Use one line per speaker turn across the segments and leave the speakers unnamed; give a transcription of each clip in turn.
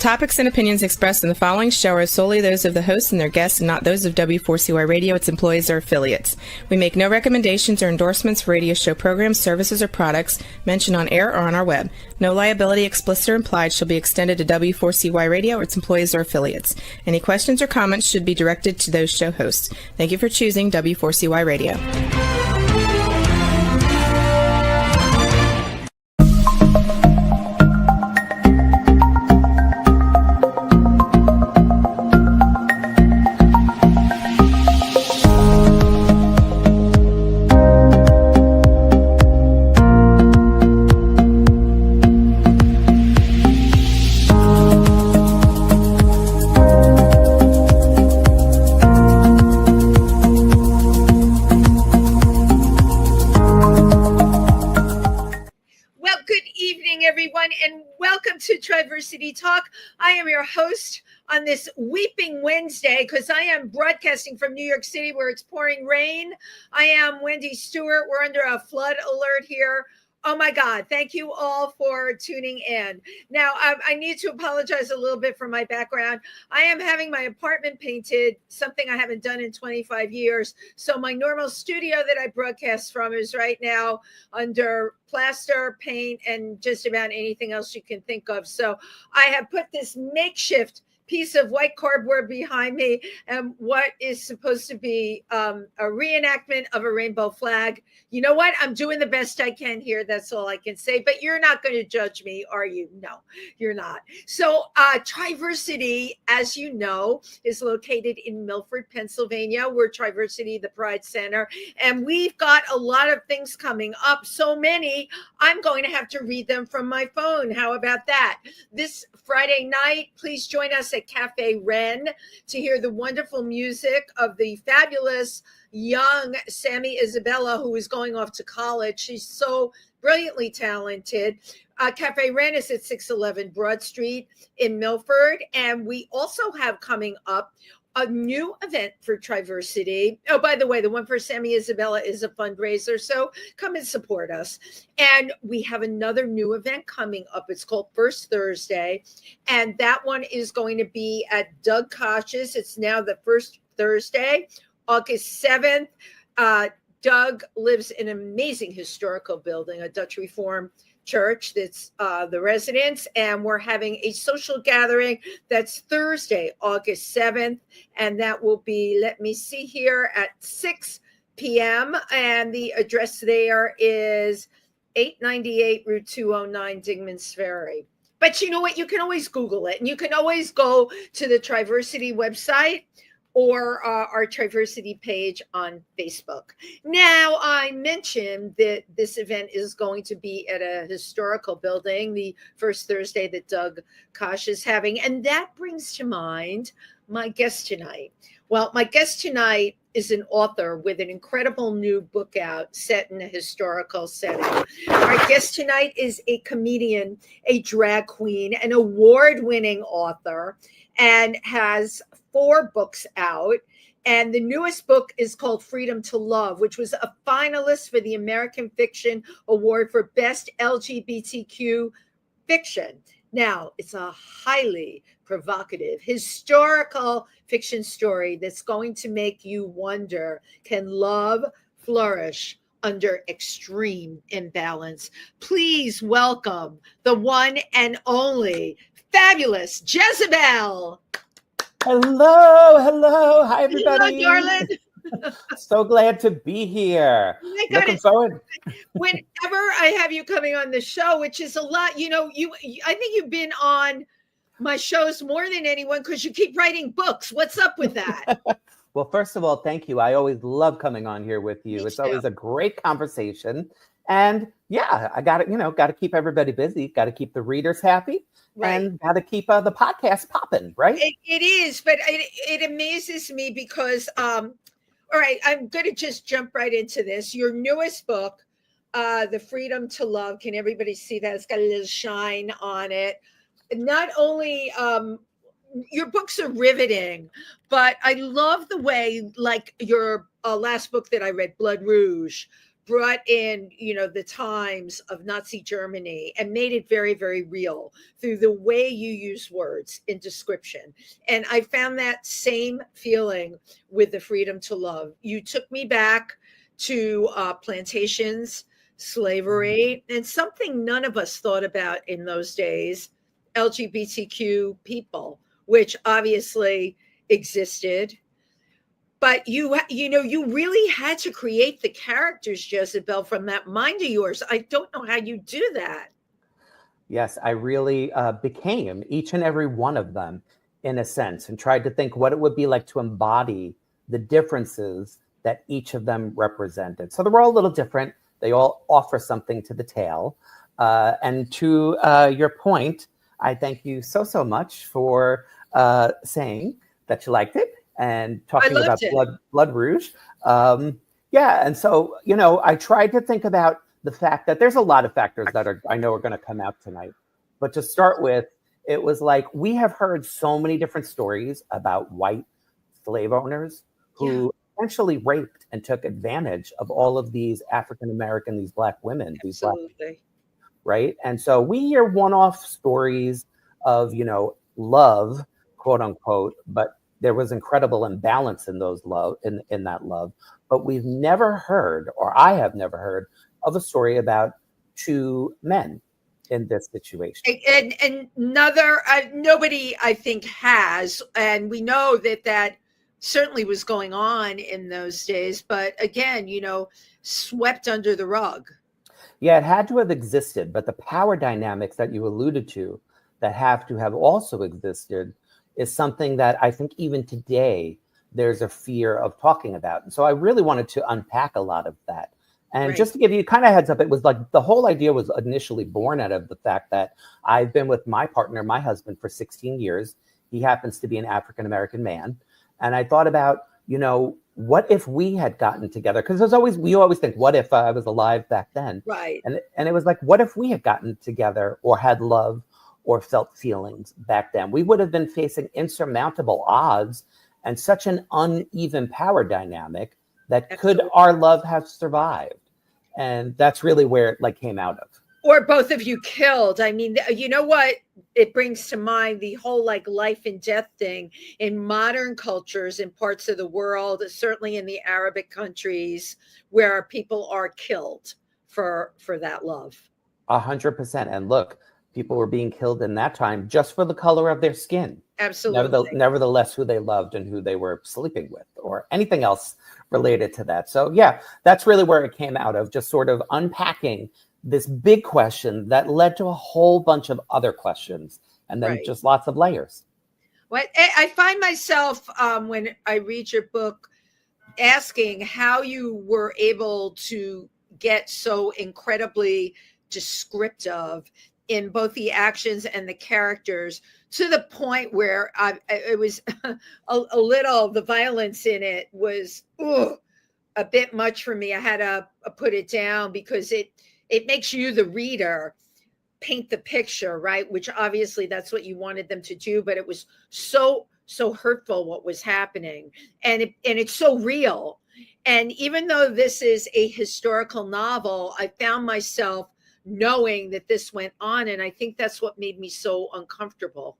topics and opinions expressed in the following show are solely those of the hosts and their guests and not those of W4CY Radio, its employees, or affiliates. We make no recommendations or endorsements for radio show programs, services, or products mentioned on air or on our web. No liability, explicit or implied, shall be extended to W4CY Radio or its employees or affiliates. Any questions or comments should be directed to those show hosts. Thank you for choosing W4CY Radio.
And welcome to Triversity Talk. I am your host on this Weeping Wednesday because I am broadcasting from New York City where it's pouring rain. I am Wendy Stewart. We're under a flood alert here. Oh my God. Thank you all for tuning in. Now, I need to apologize a little bit for my background. I am having my apartment painted, something I haven't done in 25 years. So my normal studio that I broadcast from is right now under plaster, paint, and just about anything else you can think of. So I have put this makeshift piece of white cardboard behind me and what is supposed to be a reenactment of a rainbow flag. You know what? I'm doing the best I can here. That's all I can say. But you're not going to judge me, are you? No, you're not. So Triversity, as you know, is located in Milford, Pennsylvania. We're Triversity, the Pride Center. And we've got a lot of things coming up. So many, I'm going to have to read them from my phone. How about that? This Friday night, please join us at Cafe Ren to hear the wonderful music of the fabulous young Sammy Isabella, who is going off to college. She's so brilliantly talented. Cafe Ren is at 611 Broad Street in Milford. And we also have coming up a new event for Triversity. Oh, by the way, the one for Sammy Isabella is a fundraiser, so come and support us. And we have another new event coming up. It's called First Thursday, and that one is going to be at Doug Koch's. It's now the first Thursday, August 7th. Doug lives in an amazing historical building, a Dutch Reform church that's the residence, and we're having a social gathering that's Thursday, August 7th, and that will be, let me see here, at 6 p.m. and the address there is 898 Route 209, Dingman's Ferry. But you know what? You can always Google it, and you can always go to the Triversity website or our Triversity page on Facebook. Now, I mentioned that this event is going to be at a historical building, the first Thursday that Doug Koch is having. And that brings to mind my guest tonight. Well, my guest tonight is an author with an incredible new book out set in a historical setting. Our guest tonight is a comedian, a drag queen, an award-winning author, and has 4 books out. And the newest book is called Freedom to Love, which was a finalist for the American Fiction Award for Best LGBTQ Fiction. Now, it's a highly provocative, historical fiction story that's going to make you wonder, can love flourish under extreme imbalance? Please welcome the one and only fabulous Jezebel.
Hello. Hi, everybody.
Hello, darling.
So glad to be here.
Oh my God,
looking forward.
Whenever I have you coming on the show, which is a lot, you know, I think you've been on my shows more than anyone because you keep writing books. What's up with that?
Well, first of all, thank you. I always love coming on here with you.
Me
It's
too.
always a great conversation. And yeah, I got to keep everybody busy. Got to keep the readers happy. Right. And got to keep the podcast popping, right?
It is, but it amazes me because, all right, I'm going to just jump right into this. Your newest book, The Freedom to Love. Can everybody see that? It's got a little shine on it. Not only your books are riveting, but I love the way, like your last book that I read, Blood Rouge, brought in, the times of Nazi Germany and made it very, very real through the way you use words in description. And I found that same feeling with The Freedom to Love. You took me back to plantations, slavery, and something none of us thought about in those days, LGBTQ people, which obviously existed. But you really had to create the characters, Jezebel, from that mind of yours. I don't know how you do that.
Yes, I really became each and every one of them in a sense, and tried to think what it would be like to embody the differences that each of them represented. So they're all a little different. They all offer something to the tale. And to your point, I thank you so much for saying that you liked it and talking about Blood Rouge. Yeah, and so, I tried to think about the fact that there's a lot of factors that I know are going to come out tonight. But to start with, it was like we have heard so many different stories about white slave owners who essentially raped and took advantage of all of these African American, these Black women, these Black, right? And so we hear one-off stories of, love, quote unquote, but there was incredible imbalance in those love, in that love. But we've never heard, or I have never heard, of a story about two men in this situation.
And nobody, I think, has. And we know that certainly was going on in those days. But again, swept under the rug.
Yeah, it had to have existed. But the power dynamics that you alluded to that have to have also existed is something that I think even today there's a fear of talking about. And so I really wanted to unpack a lot of that. And just to give you kind of heads up, it was like the whole idea was initially born out of the fact that I've been with my partner, my husband, for 16 years. He happens to be an African-American man. And I thought about, what if we had gotten together? Because we always think, what if I was alive back then?
Right.
And it was like, what if we had gotten together or had love or felt feelings back then? We would have been facing insurmountable odds and such an uneven power dynamic that Absolutely. Could our love have survived? And that's really where it came out of.
Or both of you killed. I mean, you know what? It brings to mind the whole life and death thing in modern cultures in parts of the world, certainly in the Arabic countries, where people are killed for that love.
100%. And look, people were being killed in that time just for the color of their skin.
Absolutely.
Nevertheless, who they loved and who they were sleeping with or anything else related to that. So yeah, that's really where it came out of, just sort of unpacking this big question that led to a whole bunch of other questions and then just lots of layers.
Well, I find myself when I read your book asking how you were able to get so incredibly descriptive in both the actions and the characters, to the point where it was a little, the violence in it was a bit much for me. I had to put it down because it makes you, the reader, paint the picture, right? Which obviously that's what you wanted them to do, but it was so hurtful what was happening. And it's so real. And even though this is a historical novel, I found myself knowing that this went on. And I think that's what made me so uncomfortable.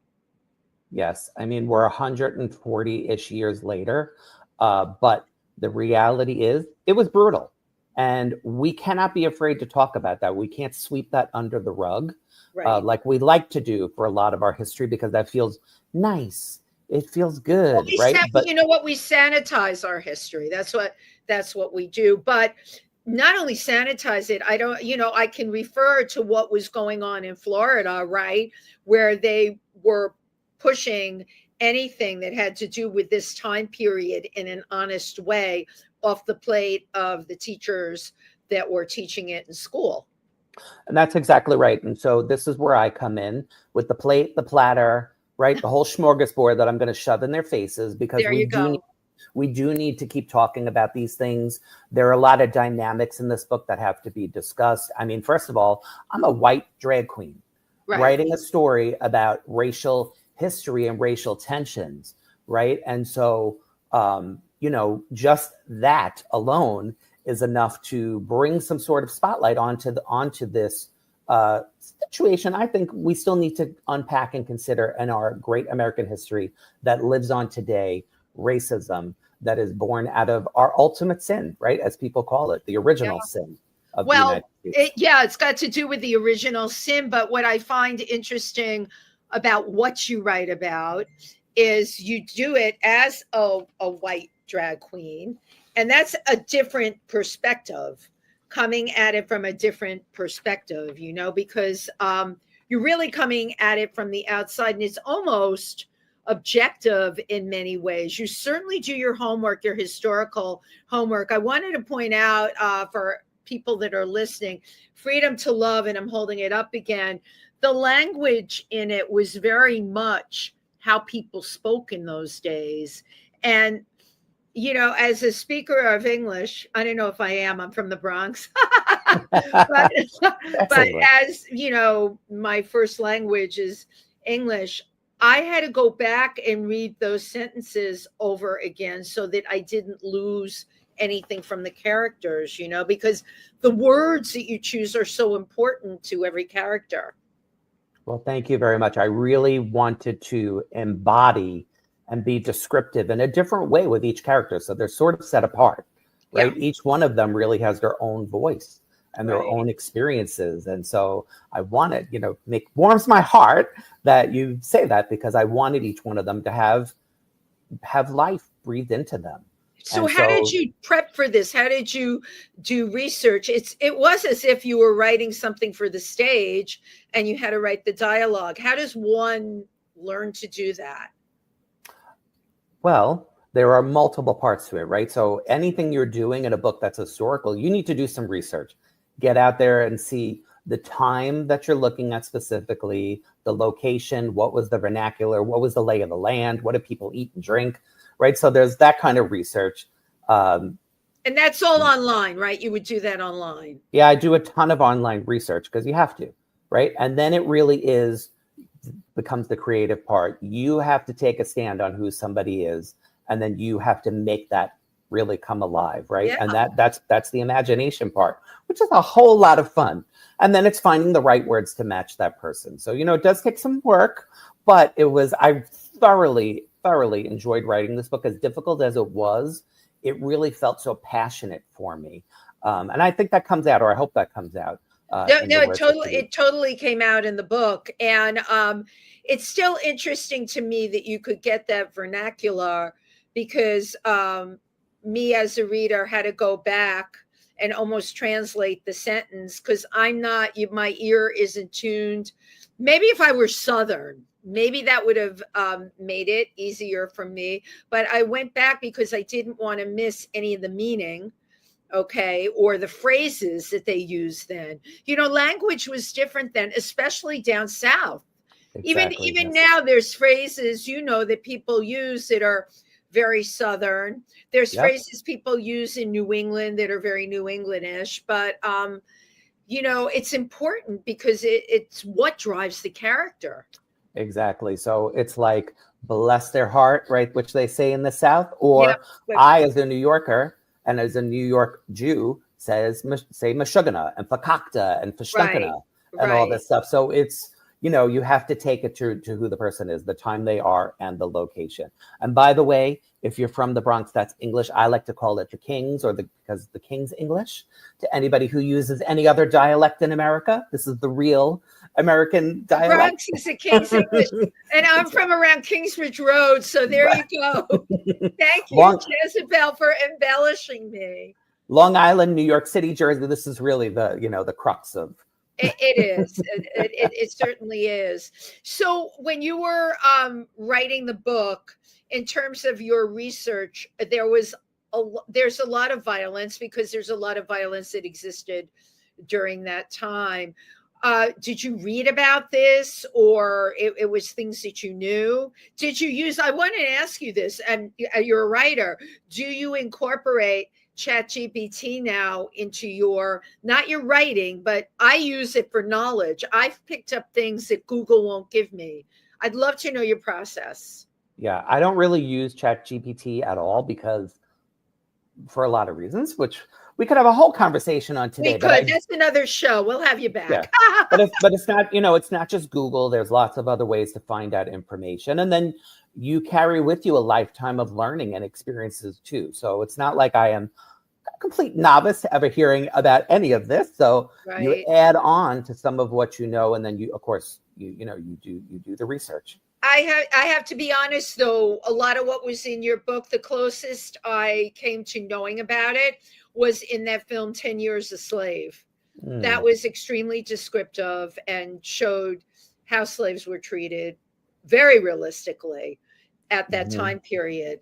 Yes. I mean, we're 140-ish years later, but the reality is it was brutal. And we cannot be afraid to talk about that. We can't sweep that under the rug like we like to do for a lot of our history, because that feels nice. It feels good, right?
But you know what? We sanitize our history. That's what we do. But not only sanitize it, I can refer to what was going on in Florida, right? Where they were pushing anything that had to do with this time period in an honest way off the plate of the teachers that were teaching it in school.
And that's exactly right. And so this is where I come in with the plate, the platter, right? The whole smorgasbord that I'm going to shove in their faces, because we do need to keep talking about these things. There are a lot of dynamics in this book that have to be discussed. I mean, first of all, I'm a white drag queen writing a story about racial history and racial tensions, right? And so, just that alone is enough to bring some sort of spotlight onto this situation I think we still need to unpack and consider in our great American history that lives on today, racism that is born out of our ultimate sin, right? As people call it, the original sin of the United States.
It's got to do with the original sin. But what I find interesting about what you write about is you do it as a white drag queen. And that's a different perspective, coming at it from a different perspective, because you're really coming at it from the outside, and it's almost objective in many ways. You certainly do your homework, your historical homework. I wanted to point out for people that are listening, Freedom to Love, and I'm holding it up again, the language in it was very much how people spoke in those days. And as a speaker of English, I don't know if I am, I'm from the Bronx, but as my first language is English, I had to go back and read those sentences over again so that I didn't lose anything from the characters, because the words that you choose are so important to every character.
Well, thank you very much. I really wanted to embody and be descriptive in a different way with each character. So they're sort of set apart, right? Yeah. Each one of them really has their own voice and their own experiences. And so I wanted, warms my heart that you say that, because I wanted each one of them to have life breathed into them.
So how did you prep for this? How did you do research? It was as if you were writing something for the stage and you had to write the dialogue. How does one learn to do that?
Well, there are multiple parts to it, right? So anything you're doing in a book that's historical, you need to do some research. Get out there and see the time that you're looking at specifically, the location, what was the vernacular, what was the lay of the land, what do people eat and drink, right? So there's that kind of research.
And that's all online, right? You would do that online.
Yeah, I do a ton of online research because you have to, right? And then it really becomes the creative part. You have to take a stand on who somebody is, and then you have to make that really come alive, right? Yeah. And that's the imagination part, which is a whole lot of fun. And then it's finding the right words to match that person. So, it does take some work, but I thoroughly enjoyed writing this book. As difficult as it was, it really felt so passionate for me. And I think that comes out, or I hope that comes out.
It totally came out in the book. And it's still interesting to me that you could get that vernacular, because me as a reader had to go back and almost translate the sentence, because my ear isn't tuned. Maybe if I were Southern, maybe that would have made it easier for me. But I went back because I didn't want to miss any of the meaning. Okay, or the phrases that they used then. Language was different then, especially down south. Exactly, even now, there's phrases that people use that are very Southern. There's phrases people use in New England that are very New Englandish. But it's important because it's what drives the character.
Exactly. So it's like, bless their heart, right? Which they say in the South, or I, as a New Yorker, and as a New York Jew, say Meshuggah and Fakakta and Fashtunkana and all this stuff. So it's, you have to take it to who the person is, the time they are, and the location. And by the way, if you're from the Bronx, that's English. I like to call it the King's, because the King's English. To anybody who uses any other dialect in America, this is the real American dialect.
Bronx is the King's English. And I'm from around Kingsbridge Road, so there you go. Thank you, Jezebel, for embellishing me.
Long Island, New York City, Jersey, this is really the crux of.
It is. It certainly is. So when you were writing the book, in terms of your research, there's a lot of violence, because there's a lot of violence that existed during that time. Did you read about this, or it was things that you knew? Did you use, I wanted to ask you this, and you're a writer, do you incorporate ChatGPT now into not your writing, but I use it for knowledge. I've picked up things that Google won't give me. I'd love to know your process.
Yeah, I don't really use ChatGPT at all, because for a lot of reasons, which we could have a whole conversation on today.
We could. That's another show. We'll have you back.
Yeah. but it's not, it's not just Google. There's lots of other ways to find out information. And then you carry with you a lifetime of learning and experiences too. So it's not like I am a complete novice to ever hearing about any of this. So you add on to some of what you know, and then you, of course, you do the research.
I have to be honest, though, a lot of what was in your book, the closest I came to knowing about it was in that film, 10 Years a Slave. That was extremely descriptive and showed how slaves were treated very realistically at that time period.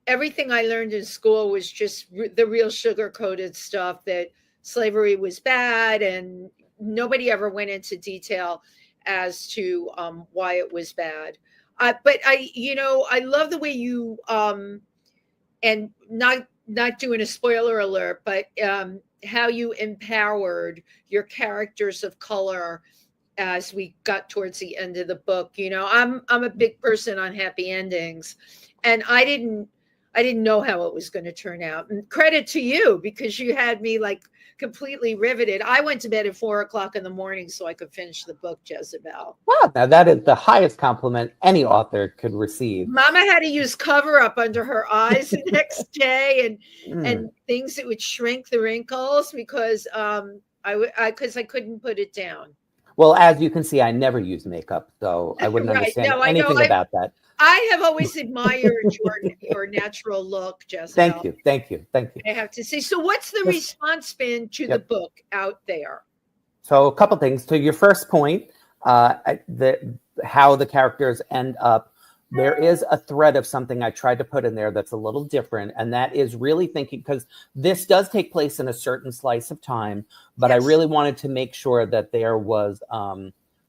Everything I learned in school was just the real sugar-coated stuff, that slavery was bad, and nobody ever went into detail as to why it was bad. But I love the way you, and not doing a spoiler alert, but how you empowered your characters of color as we got towards the end of the book. I'm a big person on happy endings, and I didn't know how it was going to turn out. And credit to you, because you had me like completely riveted. I went to bed at 4:00 in the morning so I could finish the book, Jezebel.
Wow, now that is the highest compliment any author could receive.
Mama had to use cover up under her eyes the next day, and things that would shrink the wrinkles, because I couldn't put it down.
Well, as you can see, I never use makeup, so I wouldn't understand anything about that.
I have always admired your natural look, Jessica.
Thank you.
I have to say. So what's the response been to the book out there?
So a couple things. To your first point, how the characters end up, there is a thread of something I tried to put in there that's a little different, and that is really thinking, because this does take place in a certain slice of time, but I really wanted to make sure that there was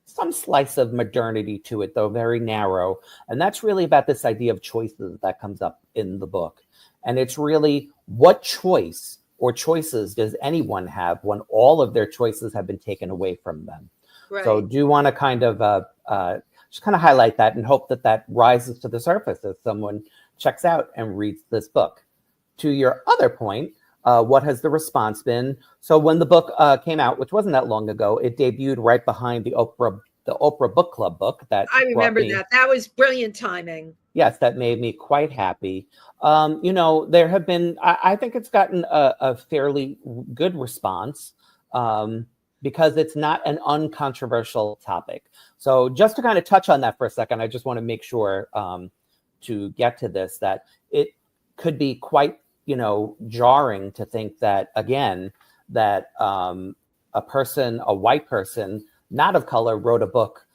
some slice of modernity to it, though very narrow. And that's really about this idea of choices that comes up in the book. And it's really, what choice or choices does anyone have when all of their choices have been taken away from them? Right. So do you want to kind of just kind of highlight that and hope that rises to the surface as someone checks out and reads this book. To your other point, what has the response been? So when the book came out, which wasn't that long ago, it debuted right behind the Oprah Book Club book. That
I remember that was brilliant timing.
Yes, that made me quite happy. There have been, I think it's gotten a fairly good response because it's not an uncontroversial topic. So just to kind of touch on that for a second, I just want to make sure to get to this, that it could be quite, jarring to think that, again, that a white person, not of color, wrote a book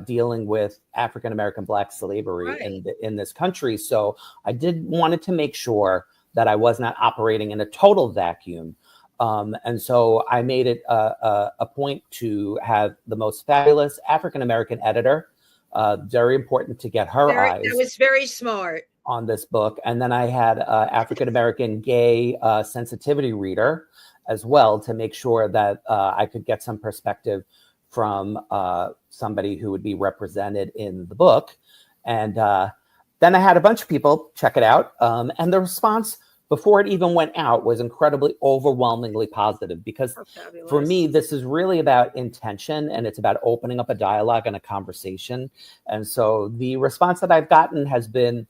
dealing with African-American Black slavery in this country. So I wanted to make sure that I was not operating in a total vacuum. And so I made it a point to have the most fabulous African-American editor. Very important to get her eyes.
That was very smart.
On this book. And then I had African-American gay sensitivity reader as well, to make sure that I could get some perspective from somebody who would be represented in the book. And then I had a bunch of people check it out. And the response before it even went out was incredibly overwhelmingly positive, because for me, this is really about intention, and it's about opening up a dialogue and a conversation. And so the response that I've gotten has been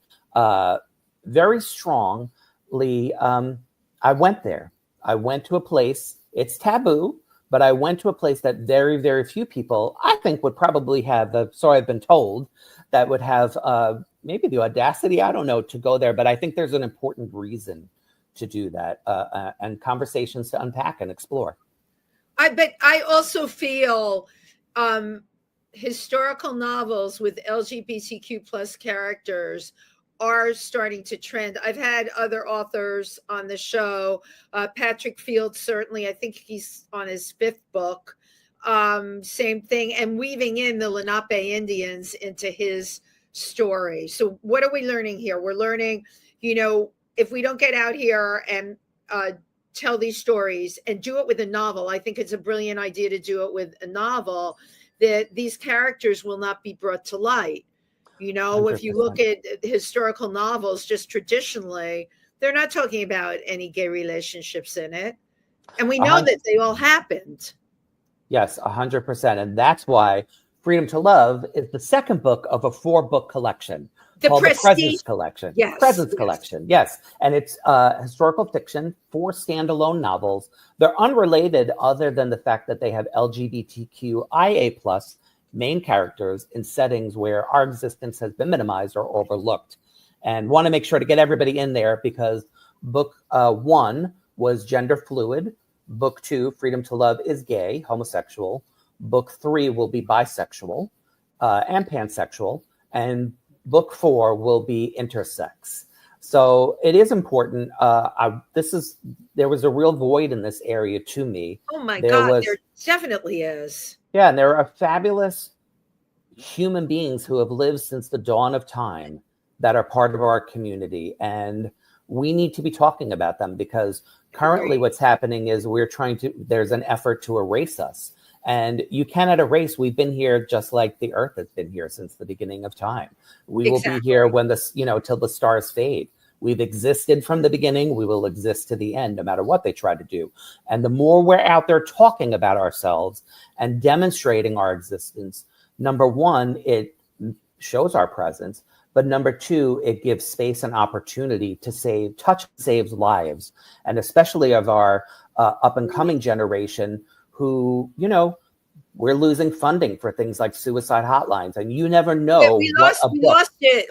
very strongly. I went there. I went to a place, it's taboo, but I went to a place that very, very few people, I think, would probably have, so I've been told, that would have maybe the audacity, I don't know, to go there. But I think there's an important reason to do that, and conversations to unpack and explore.
But I also feel historical novels with LGBTQ plus characters are starting to trend. I've had other authors on the show. Patrick Fields, certainly, I think he's on his 5th book. Same thing, and weaving in the Lenape Indians into his story. So what are we learning here? We're learning, if we don't get out here and tell these stories and do it with a novel, I think it's a brilliant idea to do it with a novel, that these characters will not be brought to light. 100%. If you look at historical novels, just traditionally, They're not talking about any gay relationships in it. And we
A
know
hun-
that they all happened.
Yes, 100%. And that's why Freedom to Love is the second book of a 4-book collection called the Presence Collection.
Yes.
Presence Collection, yes. And it's historical fiction, 4 standalone novels. They're unrelated other than the fact that they have LGBTQIA plus main characters in settings where our existence has been minimized or overlooked. And want to make sure to get everybody in there because book 1 was gender fluid. Book 2, Freedom to Love, is gay, homosexual. Book 3 will be bisexual and pansexual. And book 4 will be intersex. So it is important. There was a real void in this area to me.
Oh my God, there definitely is.
Yeah, and there are fabulous human beings who have lived since the dawn of time that are part of our community. And we need to be talking about them because currently what's happening is there's an effort to erase us. And you cannot erase. We've been here just like the earth has been here since the beginning of time. We will be here when till the stars fade. We've existed from the beginning. We will exist to the end, no matter what they try to do. And the more we're out there talking about ourselves and demonstrating our existence, number one, it shows our presence. But number 2, it gives space and opportunity to saves lives. And especially of our up and coming generation who, we're losing funding for things like suicide hotlines. And you never know.
We lost it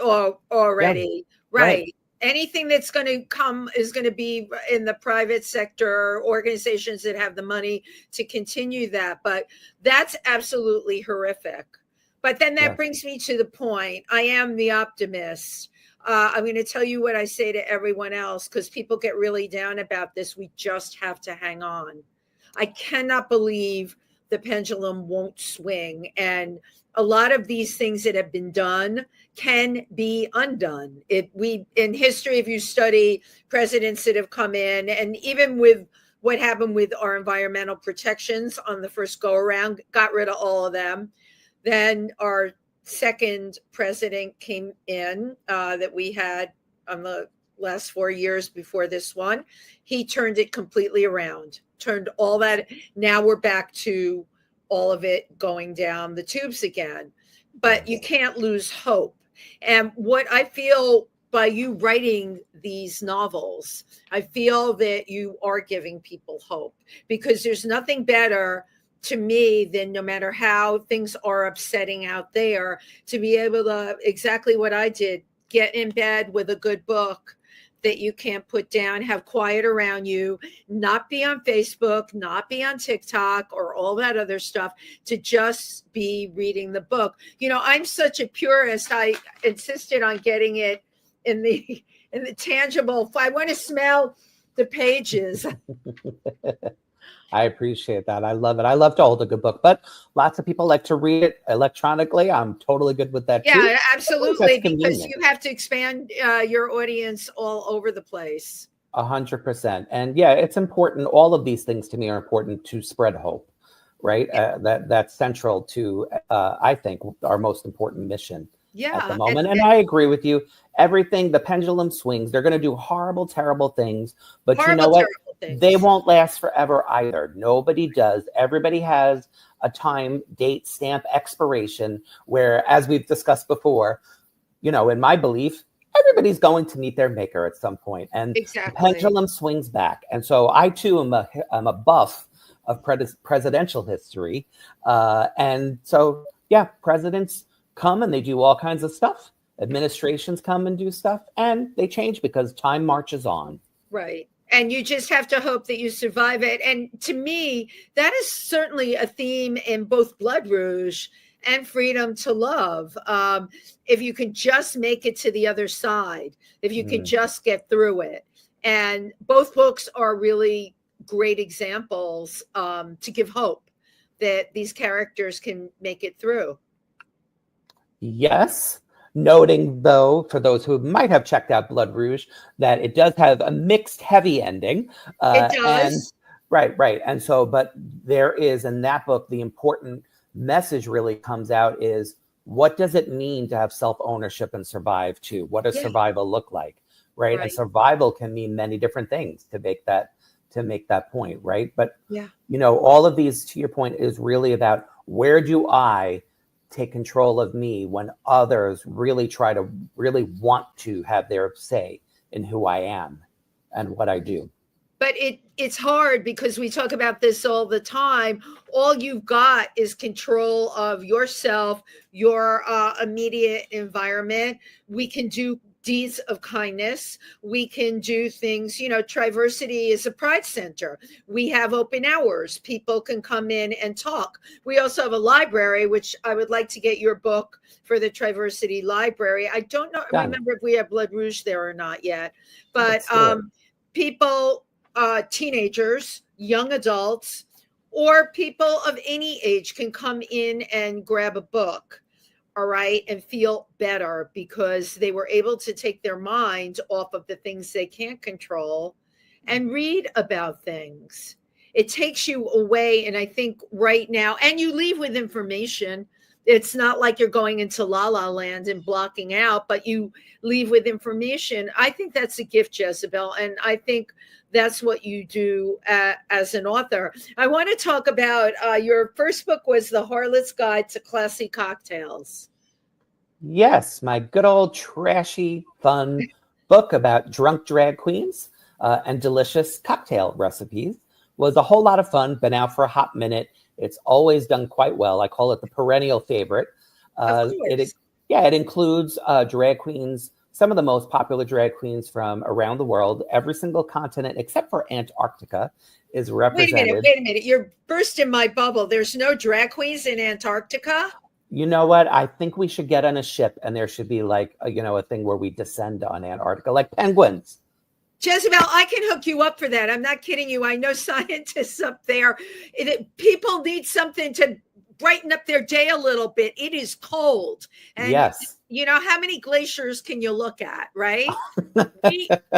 already.
Yeah,
right. Anything that's going to come is going to be in the private sector, organizations that have the money to continue that. But that's absolutely horrific. But then that brings me to the point. I am the optimist. I'm going to tell you what I say to everyone else because people get really down about this. We just have to hang on. I cannot believe the pendulum won't swing. And a lot of these things that have been done can be undone. In history, if you study presidents that have come in, and even with what happened with our environmental protections on the first go around, got rid of all of them. Then our second president came in that we had on the last 4 years before this one. He turned it completely around, turned all that. Now we're back to all of it going down the tubes again. But you can't lose hope. And what I feel by you writing these novels, I feel that you are giving people hope because there's nothing better to me than no matter how things are upsetting out there, to be able to, exactly what I did, get in bed with a good book that you can't put down, have quiet around you, not be on Facebook, not be on TikTok or all that other stuff, to just be reading the book. I'm such a purist. I insisted on getting it in the tangible. I want to smell the pages.
I appreciate that. I love it. I love to hold a good book, but lots of people like to read it electronically. I'm totally good with that too.
Yeah, absolutely, because you have to expand your audience all over the place.
100%. And yeah, it's important. All of these things to me are important to spread hope, right? Yeah. That's central to, I think, our most important mission at the moment. And I agree with you. Everything, the pendulum swings. They're going to do horrible, terrible things. But you know what? They won't last forever either. Nobody does. Everybody has a time, date, stamp, expiration, where, as we've discussed before, in my belief, everybody's going to meet their maker at some point. And the pendulum swings back. And so I, too, am a buff of presidential history. And so, yeah, presidents come and they do all kinds of stuff. Administrations come and do stuff, and they change because time marches on.
Right. And you just have to hope that you survive it. And to me, that is certainly a theme in both Blood Rouge and Freedom to Love. If you can just make it to the other side, if you can just get through it. And both books are really great examples to give hope that these characters can make it through.
Yes. Noting, though, for those who might have checked out Blood Rouge, that it does have a mixed heavy ending.
It does.
Right. And so, but there is in that book, the important message really comes out is, what does it mean to have self-ownership and survive too? What does survival look like? right?
Right.
And survival can mean many different things to make that point, right? But
Yeah.
all of these, to your point, is really about where do I take control of me when others really want to have their say in who I am and what I do.
But it's hard because we talk about this all the time. All you've got is control of yourself, your immediate environment. We can do deeds of kindness. We can do things, Triversity is a pride center. We have open hours. People can come in and talk. We also have a library, which I would like to get your book for the Triversity library. I don't know,
Done.
remember if we have Blood Rouge there or not yet, but
Let's do it.
people, teenagers, young adults, or people of any age can come in and grab a book, all right, and feel better because they were able to take their mind off of the things they can't control and read about things. It takes you away. And I think right now, and you leave with information. It's not like you're going into la la land and blocking out, but you leave with information. I think that's a gift, Jezebel. And I think that's what you do as an author. I want to talk about your first book was The Harlot's Guide to Classy Cocktails.
Yes, my good old trashy, fun book about drunk drag queens and delicious cocktail recipes was a whole lot of fun. Been out for a hot minute. It's always done quite well. I call it the perennial favorite. It includes drag queens, some of the most popular drag queens from around the world. Every single continent except for Antarctica is represented.
Wait a minute. You're bursting my bubble. There's no drag queens in Antarctica?
You know what? I think we should get on a ship and there should be like, a thing where we descend on Antarctica, like penguins.
Jezebel, I can hook you up for that. I'm not kidding you. I know scientists up there. People need something to brighten up their day a little bit. It is cold. And
yes.
How many glaciers can you look at, right?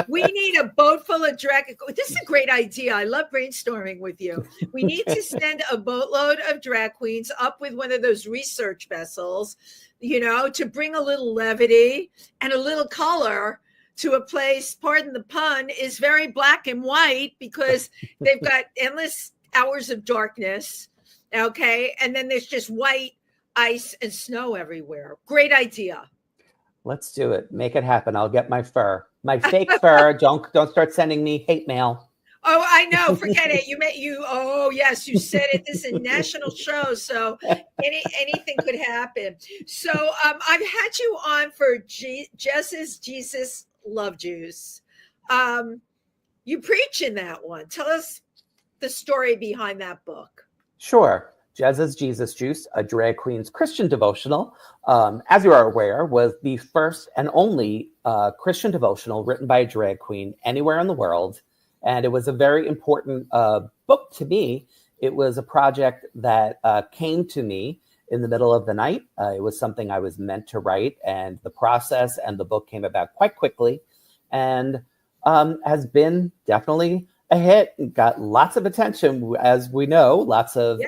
we need a boat full of drag. This is a great idea. I love brainstorming with you. We need to send a boatload of drag queens up with one of those research vessels, to bring a little levity and a little color to a place, pardon the pun, is very black and white because they've got endless hours of darkness. Okay. And then there's just white ice and snow everywhere. Great idea.
Let's do it. Make it happen. I'll get my fur, my fake fur. Don't start sending me hate mail.
Oh, I know. Forget it. Oh yes, you said it. This is a national show, so anything could happen. So I've had you on for Jez's Jesus Love Juice. You preach in that one. Tell us the story behind that book.
Sure. Jeza's Jesus Juice, a drag queen's Christian devotional, as you are aware, was the first and only Christian devotional written by a drag queen anywhere in the world. And it was a very important book to me. It was a project that came to me in the middle of the night. It was something I was meant to write, and the process and the book came about quite quickly and has been definitely a hit. It got lots of attention, as we know, lots of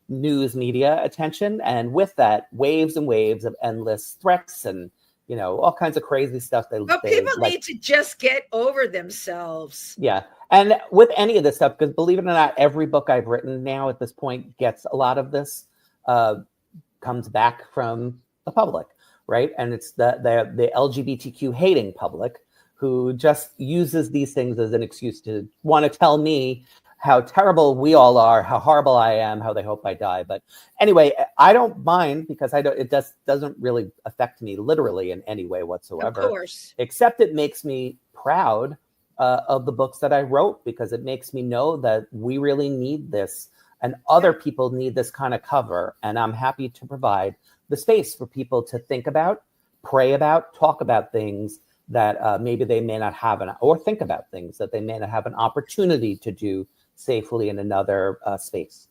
news media attention. And with that, waves and waves of endless threats and, all kinds of crazy stuff.
People need to just get over themselves.
Yeah. And with any of this stuff, because believe it or not, every book I've written now at this point gets a lot of this, comes back from the public, right? And it's the LGBTQ hating public who just uses these things as an excuse to want to tell me how terrible we all are, how horrible I am, how they hope I die. But anyway, I don't mind because it just doesn't really affect me literally in any way whatsoever.
Of course.
Except it makes me proud of the books that I wrote, because it makes me know that we really need this and other people need this kind of cover. And I'm happy to provide the space for people to think about, pray about, talk about things that maybe they may not have, or think about things that they may not have an opportunity to do safely in another space.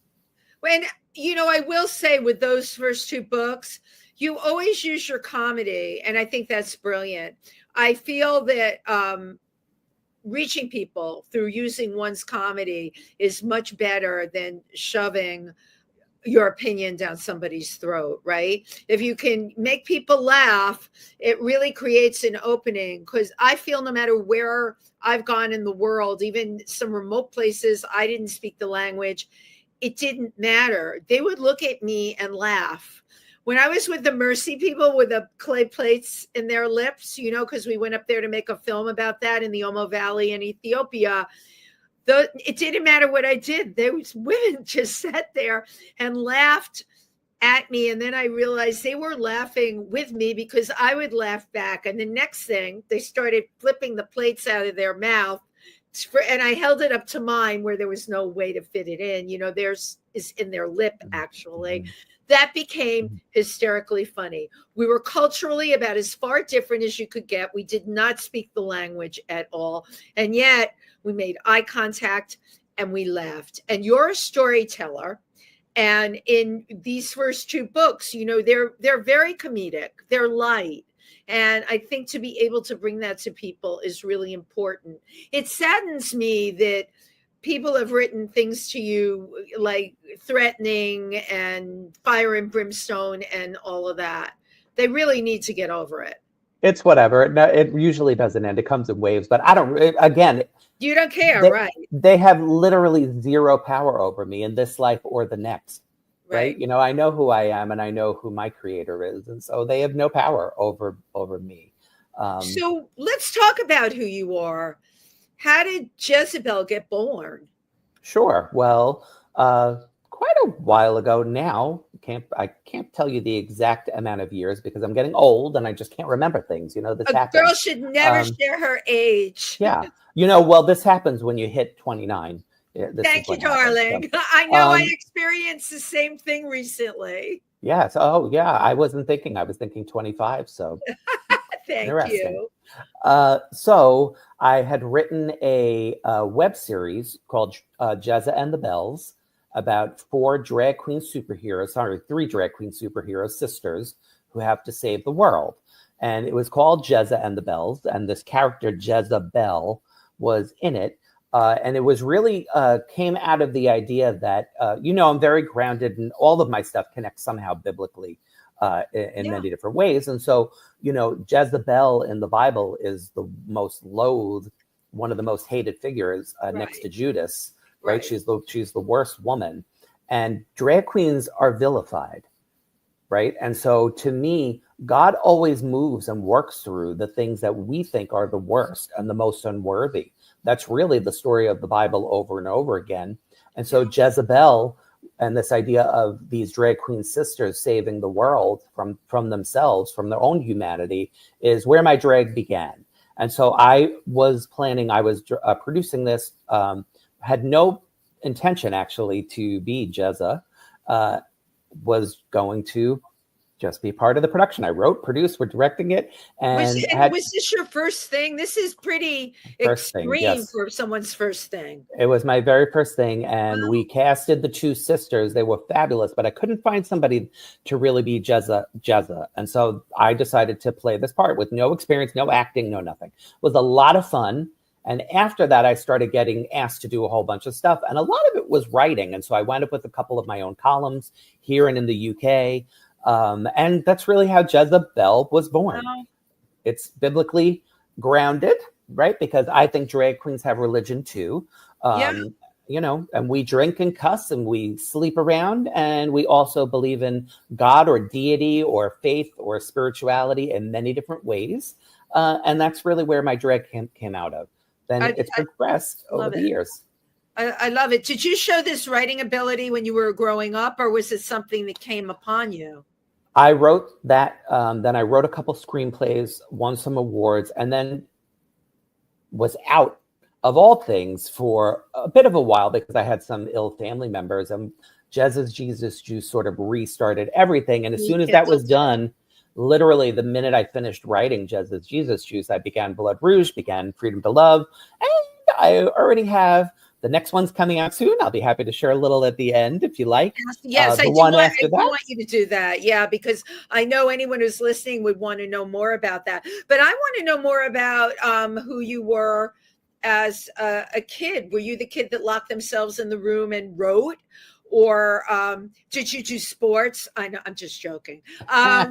When, I will say with those first two books, you always use your comedy. And I think that's brilliant. I feel that reaching people through using one's comedy is much better than shoving your opinion down somebody's throat, right? If you can make people laugh, it really creates an opening. Because I feel no matter where I've gone in the world, even some remote places, I didn't speak the language, it didn't matter. They would look at me and laugh. When I was with the Mercy people with the clay plates in their lips, because we went up there to make a film about that in the Omo Valley in Ethiopia, it didn't matter what I did. Those women just sat there and laughed at me. And then I realized they were laughing with me because I would laugh back. And the next thing, they started flipping the plates out of their mouth. And I held it up to mine where there was no way to fit it in. Theirs is in their lip, actually. That became hysterically funny. We were culturally about as far different as you could get. We did not speak the language at all. And yet we made eye contact and we laughed. And you're a storyteller. And in these first two books, they're very comedic. They're light. And I think to be able to bring that to people is really important. It saddens me that people have written things to you like threatening and fire and brimstone and all of that. They really need to get over it.
It's whatever. No, it usually doesn't end. It comes in waves, but I don't, again.
You don't care, right?
They have literally zero power over me in this life or the next, right? I know who I am and I know who my creator is. And so they have no power over me.
So let's talk about who you are. How did Jezebel get born?
Sure. Well, quite a while ago now. I can't tell you the exact amount of years because I'm getting old and I just can't remember things. This happens.
Girl should never share her age.
Yeah. Well, this happens when you hit 29.
Thank you, darling. So, I know I experienced the same thing recently.
Yes. Oh, yeah. I wasn't thinking. I was thinking 25. So
thank you.
So I had written a web series called Jeza and the Bells about three drag queen superhero sisters who have to save the world. And it was called Jeza and the Bells. And this character, Jeza Belle, was in it. And it was really came out of the idea that, I'm very grounded and all of my stuff connects somehow biblically in many different ways. And so, Jezebel in the Bible is the most loathed, one of the most hated figures next to Judas, right? She's the worst woman. And drag queens are vilified, right? And so to me, God always moves and works through the things that we think are the worst and the most unworthy. That's really the story of the Bible over and over again. And so Jezebel and this idea of these drag queen sisters saving the world from themselves, from their own humanity, is where my drag began. And so I was producing this, had no intention actually to be Jeza, was going to just be part of the production. I wrote, produced, we're directing it.
Was this your first thing? This is pretty extreme for someone's first thing.
It was my very first thing. And we casted the two sisters. They were fabulous, but I couldn't find somebody to really be Jeza. And so I decided to play this part with no experience, no acting, no nothing. It was a lot of fun. And after that, I started getting asked to do a whole bunch of stuff. And a lot of it was writing. And so I wound up with a couple of my own columns here and in the UK. And that's really how Jezebel was born. Wow. It's biblically grounded, right? Because I think drag queens have religion too. And we drink and cuss and we sleep around, and we also believe in God or deity or faith or spirituality in many different ways. And that's really where my drag came out of. Then it's progressed over the years.
I love it. Did you show this writing ability when you were growing up, or was it something that came upon you?
I wrote that. Then I wrote a couple screenplays, won some awards, and then was out of all things for a bit of a while because I had some ill family members. And Jeza's Jesus Juice sort of restarted everything. And as soon as that was done, literally the minute I finished writing Jeza's Jesus Juice, I began Blood Rouge, began Freedom to Love, and I already have the next one's coming out soon. I'll be happy to share a little at the end if you like.
Yes, I do want you to do that. Yeah, because I know anyone who's listening would want to know more about that. But I want to know more about who you were as a kid. Were you the kid that locked themselves in the room and wrote? or did you do sports? I know, I'm just joking. Tell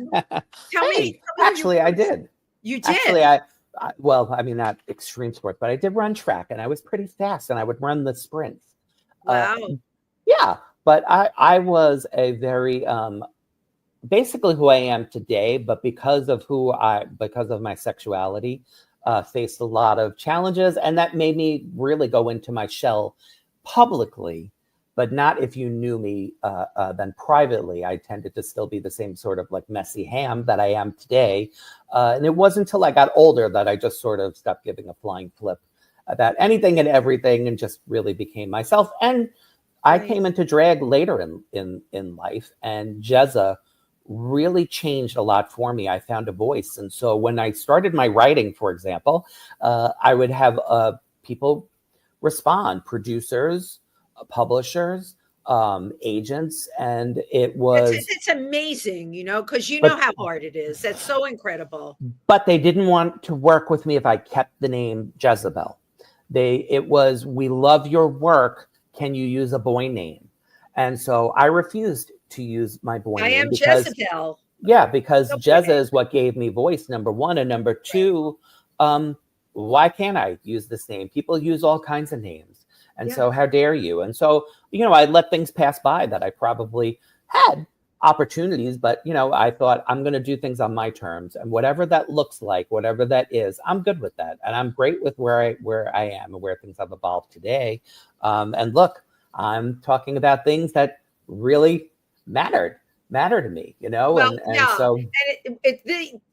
me
Actually, I did.
You did?
Actually, well, I mean, not extreme sports, but I did run track, and I was pretty fast, and I would run the sprints.
Wow.
Yeah, but I was a very basically who I am today, but because of my sexuality, faced a lot of challenges, and that made me really go into my shell publicly, but not if you knew me. Then privately, I tended to still be the same sort of like messy ham that I am today. And it wasn't until I got older that I just sort of stopped giving a flying flip about anything and everything, and just really became myself. And I came into drag later in life, and Jeza really changed a lot for me. I found a voice. And so when I started my writing, for example, I would have people respond, producers, publishers, agents, and
it's amazing, because you know how hard it is. That's so incredible.
But they didn't want to work with me if I kept the name Jezebel. It was, we love your work. Can you use a boy name? And so I refused to use my boy name. I am
Jezebel.
Yeah, because Jeza is what gave me voice, number one. And number two, why can't I use this name? People use all kinds of names. And so how dare you? And so, I let things pass by that I probably had opportunities, but, I thought I'm going to do things on my terms, and whatever that looks like, whatever that is, I'm good with that. And I'm great with where I am and where things have evolved today. And look, I'm talking about things that really matter to me,
Well,
so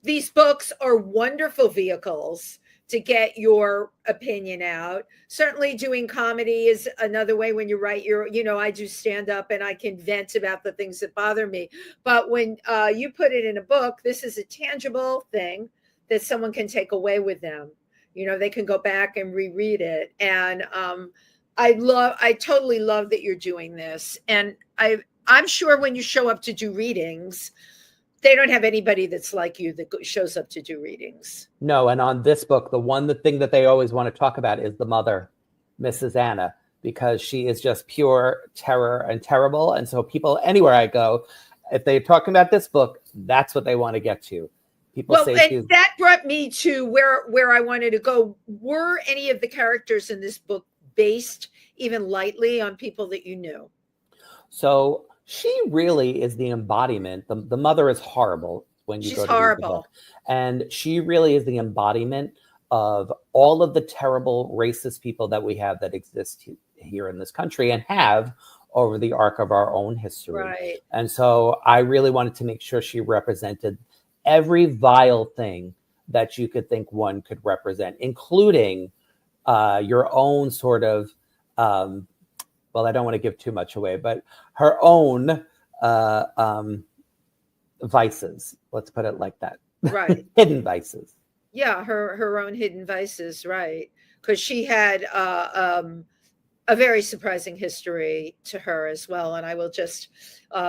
these books are wonderful vehicles to get your opinion out. Certainly doing comedy is another way. When you write I do stand up and I can vent about the things that bother me. But when you put it in a book, this is a tangible thing that someone can take away with them. They can go back and reread it. And I totally love that you're doing this. And I'm sure when you show up to do readings, they don't have anybody that's like you that shows up to do readings.
No, and on this book, the thing that they always want to talk about is the mother, Mrs. Anna, because she is just pure terror and terrible. And so people, anywhere I go, if they're talking about this book, that's what they want to get to. People say
and that brought me to where I wanted to go. Were any of the characters in this book based even lightly on people that you knew?
So she really is the embodiment. The mother is horrible when you go to read the book. And she really is the embodiment of all of the terrible racist people that we have that exist here in this country and have over the arc of our own history.
Right.
And so I really wanted to make sure she represented every vile thing that you could think one could represent, including your own sort of well, I don't want to give too much away, but her own vices. Let's put it like that.
Right.
Hidden vices.
Yeah, her own hidden vices, right? Because she had a very surprising history to her as well. And I will just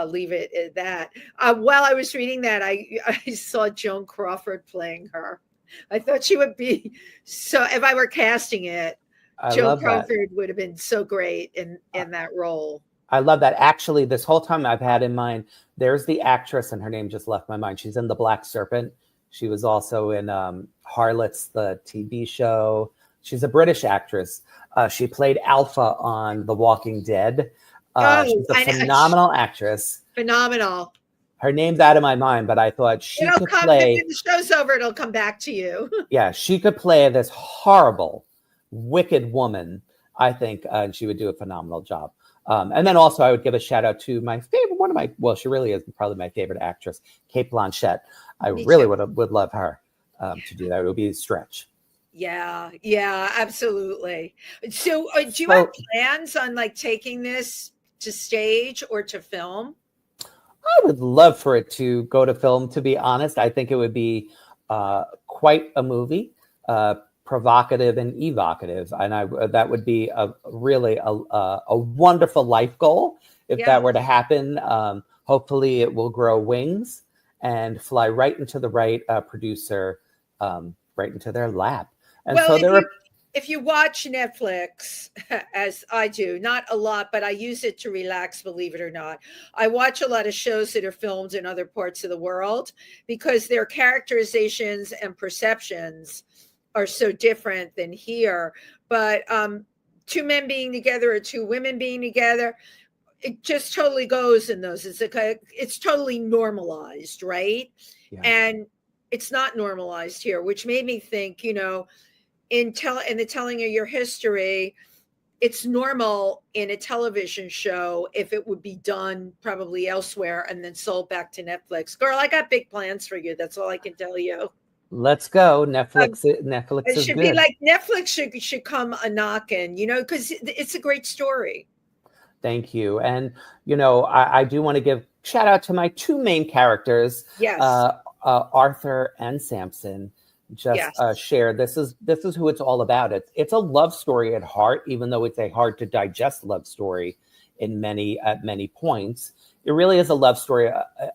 leave it at that. While I was reading that, I saw Joan Crawford playing her. I thought she would be so, if I were casting it, Joan Crawford would have been so great in that role.
I love that. Actually, this whole time I've had in mind, there's the actress, and her name just left my mind. She's in The Black Serpent. She was also in Harlots, the TV show. She's a British actress. She played Alpha on The Walking Dead. She's a phenomenal actress.
Phenomenal.
Her name's out of my mind, but I thought she could play.
When the show's over, it'll come back to you.
Yeah, she could play this horrible, wicked woman, I think, and she would do a phenomenal job. And then also I would give a shout out to my favorite, she really is probably my favorite actress, Cate Blanchett. I really would love her to do that. It would be a stretch.
Yeah, absolutely. So do you have plans on taking this to stage or to film?
I would love for it to go to film, to be honest. I think it would be quite a movie. Provocative and evocative, and that would be a wonderful life goal if that were to happen. Hopefully, it will grow wings and fly right into the right producer, right into their lap. And
if you watch Netflix, as I do, not a lot, but I use it to relax, believe it or not. I watch a lot of shows that are filmed in other parts of the world because their characterizations and perceptions are so different than here. But two men being together or two women being together, it just totally goes in those. It's totally normalized, right?
Yeah.
And it's not normalized here, which made me think, in the telling of your history, it's normal in a television show if it would be done probably elsewhere and then sold back to Netflix. Girl, I got big plans for you. That's all I can tell you.
Let's go. Netflix
It
is
should
good.
be like Netflix should come a knocking, because it's a great story.
Thank you. And, I do want to give shout out to my two main characters,
Yes.
Arthur and Samson. Just share. This is who it's all about. It's a love story at heart, even though it's a hard to digest love story at many points. It really is a love story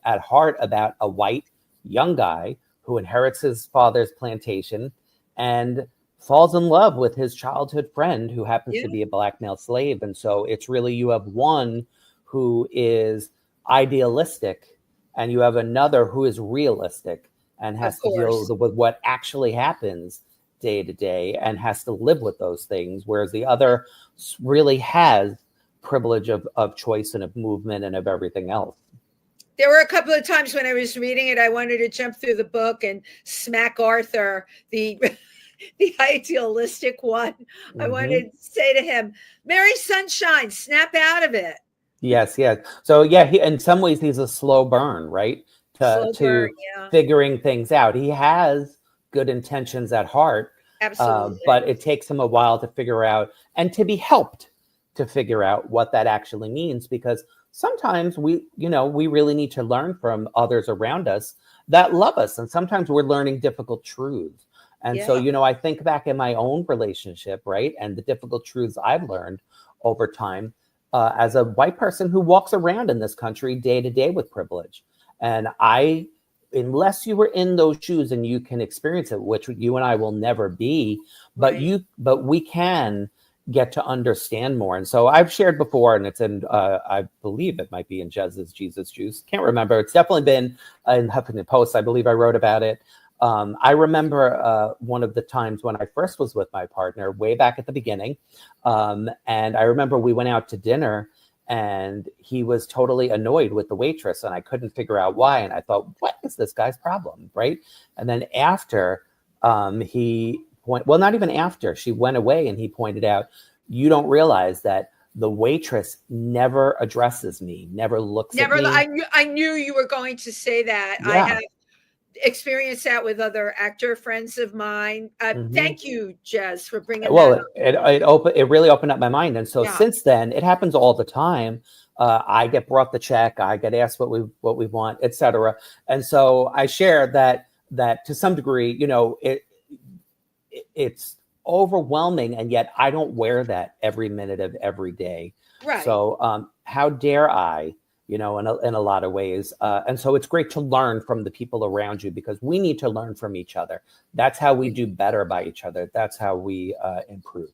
at heart about a white young guy who inherits his father's plantation and falls in love with his childhood friend who happens to be a black male slave. And so it's really, you have one who is idealistic and you have another who is realistic and has to deal with what actually happens day to day and has to live with those things. Whereas the other really has privilege of choice and of movement and of everything else.
There were a couple of times when I was reading it, I wanted to jump through the book and smack Arthur, the idealistic one. Mm-hmm. I wanted to say to him, Mary Sunshine, snap out of it.
Yes. So in some ways he's a slow burn, right? To figuring things out. He has good intentions at heart.
Absolutely.
But it takes him a while to figure out and to be helped to figure out what that actually means, because sometimes we really need to learn from others around us that love us. And sometimes we're learning difficult truths. And so, I think back in my own relationship, right? And the difficult truths I've learned over time as a white person who walks around in this country day to day with privilege. And unless you were in those shoes and you can experience it, which you and I will never be, but we can get to understand more. And so I've shared before, and it's in, I believe it might be in Jeza's Jesus Juice. Can't remember. It's definitely been in Huffington Post. I believe I wrote about it. I remember one of the times when I first was with my partner way back at the beginning. And I remember we went out to dinner and he was totally annoyed with the waitress and I couldn't figure out why. And I thought, what is this guy's problem? Right. And then after not even after, she went away and he pointed out, you don't realize that the waitress never addresses me, never looks at me.
I knew you were going to say that.
Yeah.
I have experienced that with other actor friends of mine. Thank you, Jez, for bringing that up.
It really opened up my mind. And so since then, it happens all the time. I get brought the check, I get asked what we want, etc. And so I share that to some degree, it's overwhelming, and yet I don't wear that every minute of every day.
Right.
So how dare I, in a lot of ways. And so it's great to learn from the people around you, because we need to learn from each other. That's how we do better by each other. That's how we improve.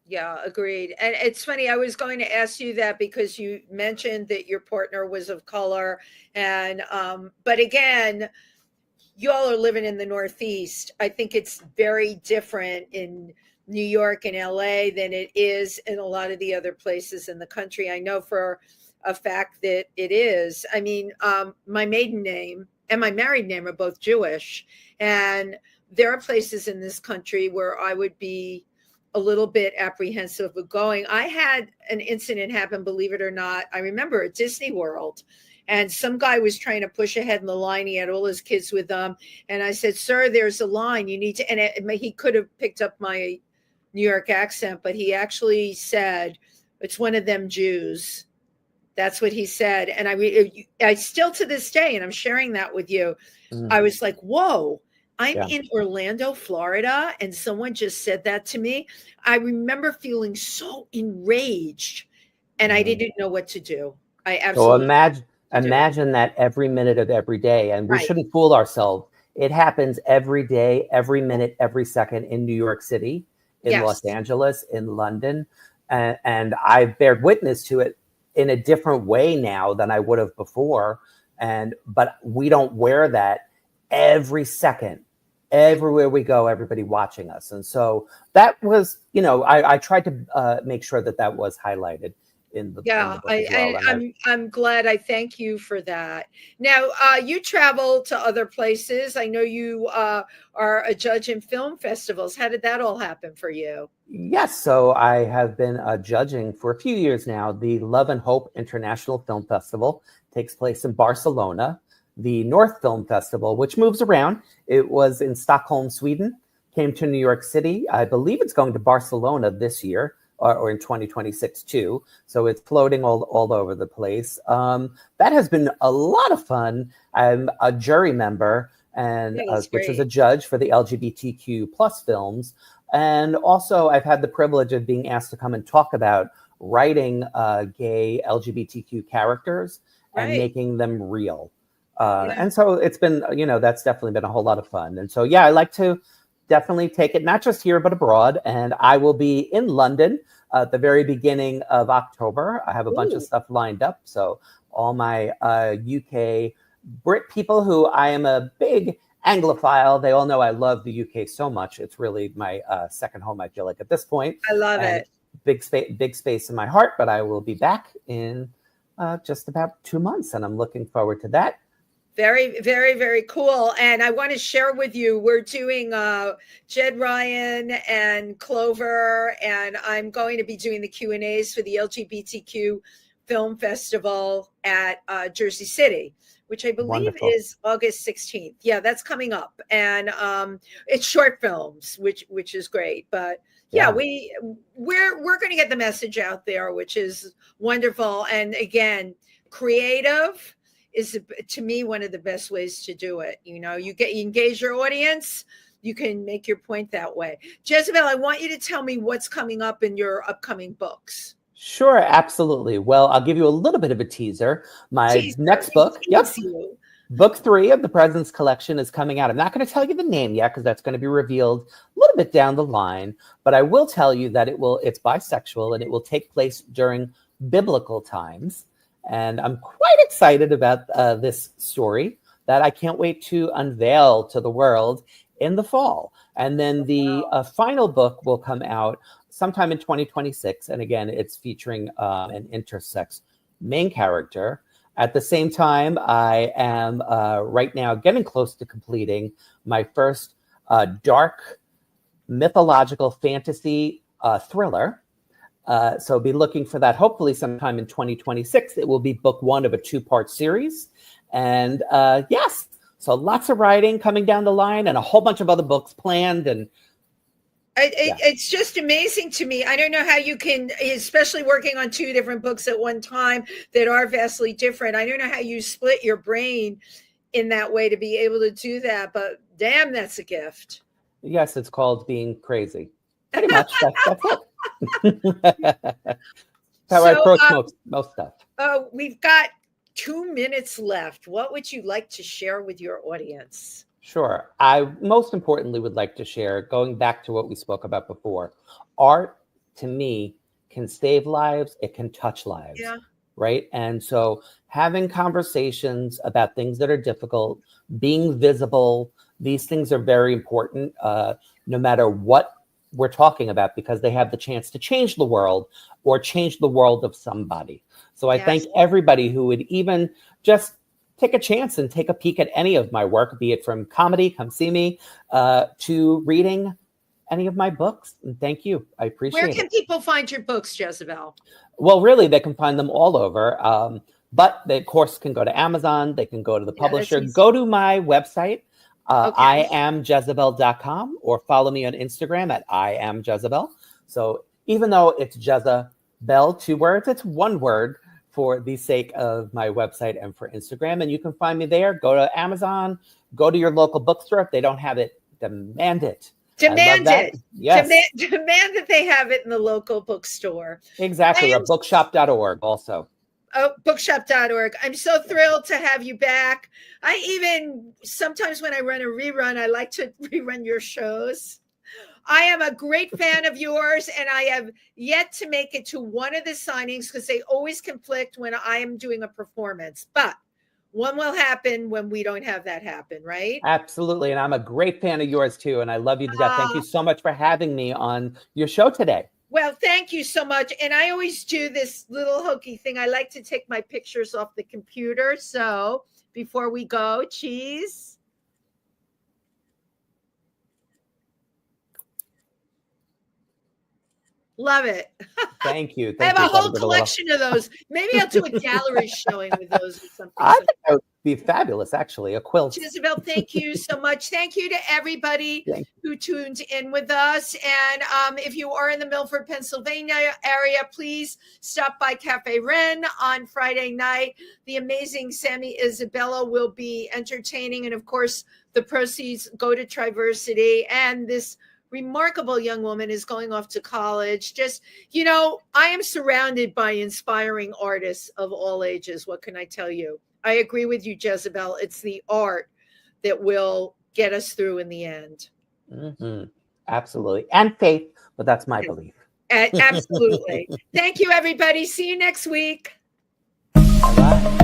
Yeah, agreed. And it's funny, I was going to ask you that because you mentioned that your partner was of color. And but again, you all are living in the Northeast. I think it's very different in New York and LA than it is in a lot of the other places in the country. I know for a fact that it is. I mean, my maiden name and my married name are both Jewish. And there are places in this country where I would be a little bit apprehensive of going. I had an incident happen, believe it or not. I remember at Disney World. And some guy was trying to push ahead in the line. He had all his kids with him. And I said, sir, there's a line. You need to, and he could have picked up my New York accent, but he actually said, it's one of them Jews. That's what he said. And I still to this day, and I'm sharing that with you, I was like, whoa, I'm in Orlando, Florida. And someone just said that to me. I remember feeling so enraged and I didn't know what to do. I absolutely.
So imagine that every minute of every day. And we shouldn't fool ourselves. It happens every day, every minute, every second in New York City. in Los Angeles, in London. And I've bared witness to it in a different way now than I would have before. But we don't wear that every second. Everywhere we go, everybody watching us. And so that was, I tried to make sure that was highlighted in the book as well.
I'm glad. I thank you for that. Now, you travel to other places. I know you are a judge in film festivals. How did that all happen for you?
Yes, so I have been judging for a few years now. The Love and Hope International Film Festival takes place in Barcelona. The North Film Festival, which moves around, it was in Stockholm, Sweden, came to New York City. I believe it's going to Barcelona this year. Or in 2026 too. So it's floating all over the place. That has been a lot of fun. I'm a jury member, and which is a judge for the LGBTQ plus films. And also I've had the privilege of being asked to come and talk about writing gay LGBTQ characters and making them real. And so it's been, that's definitely been a whole lot of fun. And so, I like to definitely take it, not just here, but abroad. And I will be in London at the very beginning of October. I have a bunch of stuff lined up. So all my UK Brit people who I am a big Anglophile, they all know I love the UK so much. It's really my second home, I feel like, at this point.
I love it.
Big space in my heart, but I will be back in just about 2 months. And I'm looking forward to that.
Very, very, very cool. And I want to share with you, we're doing Jed Ryan and Clover, and I'm going to be doing the Q&As for the LGBTQ Film Festival at Jersey City, which I believe is August 16th. Yeah, that's coming up. And it's short films, which is great. But we're going to get the message out there, which is wonderful. And again, creative is, to me, one of the best ways to do it. You engage your audience, you can make your point that way. Jezebel, I want you to tell me what's coming up in your upcoming books.
Sure, absolutely. Well, I'll give you a little bit of a teaser. Next book, book 3 of the Presence Collection is coming out. I'm not going to tell you the name yet because that's going to be revealed a little bit down the line, but I will tell you that it's bisexual and it will take place during biblical times. And I'm quite excited about this story that I can't wait to unveil to the world in the fall. And then the final book will come out sometime in 2026. And again, it's featuring an intersex main character. At the same time, I am right now getting close to completing my first dark mythological fantasy thriller. So be looking for that hopefully sometime in 2026. It will be book 1 of a 2-part series. And so lots of writing coming down the line and a whole bunch of other books planned. And
it's just amazing to me. I don't know how you can, especially working on 2 different books at one time that are vastly different. I don't know how you split your brain in that way to be able to do that, but damn, that's a gift.
Yes, it's called being crazy. Pretty much. That's it. How I approach most stuff.
We've got 2 minutes left. What would you like to share with your audience?
Sure. I most importantly would like to share, going back to what we spoke about before, art to me can save lives. It can touch lives. Yeah. Right. And so having conversations about things that are difficult, being visible, these things are very important, no matter what we're talking about, because they have the chance to change the world or change the world of somebody. So I thank everybody who would even just take a chance and take a peek at any of my work, be it from comedy, come see me, to reading any of my books. And thank you. I appreciate it.
Where can people find your books, Jezebel?
Well, really, they can find them all over. But they, of course, can go to Amazon. They can go to the publisher. Go to my website. IamJezebel.com, or follow me on Instagram at IamJezebel. So even though it's Jezebel, 2 words, it's 1 word for the sake of my website and for Instagram. And you can find me there. Go to Amazon, go to your local bookstore. If they don't have it, demand it.
Demand it.
Yes.
Demand that they have it in the local bookstore.
Exactly. Or bookshop.org also.
Oh, bookshop.org. I'm so thrilled to have you back. I even, sometimes when I run a rerun, I like to rerun your shows. I am a great fan of yours, and I have yet to make it to one of the signings because they always conflict when I am doing a performance. But one will happen when we don't have that happen, right?
Absolutely. And I'm a great fan of yours too. And I love you to death. Thank you so much for having me on your show today.
Well, thank you so much. And I always do this little hokey thing. I like to take my pictures off the computer. So before we go, cheese. Love it.
Thank you.
I have a whole collection of those. Maybe I'll do a gallery showing with those or something. I think
that would be fabulous, actually. A quilt.
Isabel, thank you so much. Thank you to everybody who tuned in with us. And if you are in the Milford, Pennsylvania area, please stop by Cafe Ren on Friday night. The amazing Sammy Isabella will be entertaining. And of course, the proceeds go to Triversity. And this remarkable young woman is going off to college. Just, I am surrounded by inspiring artists of all ages. What can I tell you? I agree with you, Jezebel. It's the art that will get us through in the end.
Mm-hmm. Absolutely. And faith, but that's my belief.
Absolutely. Thank you, everybody. See you next week.
Bye-bye.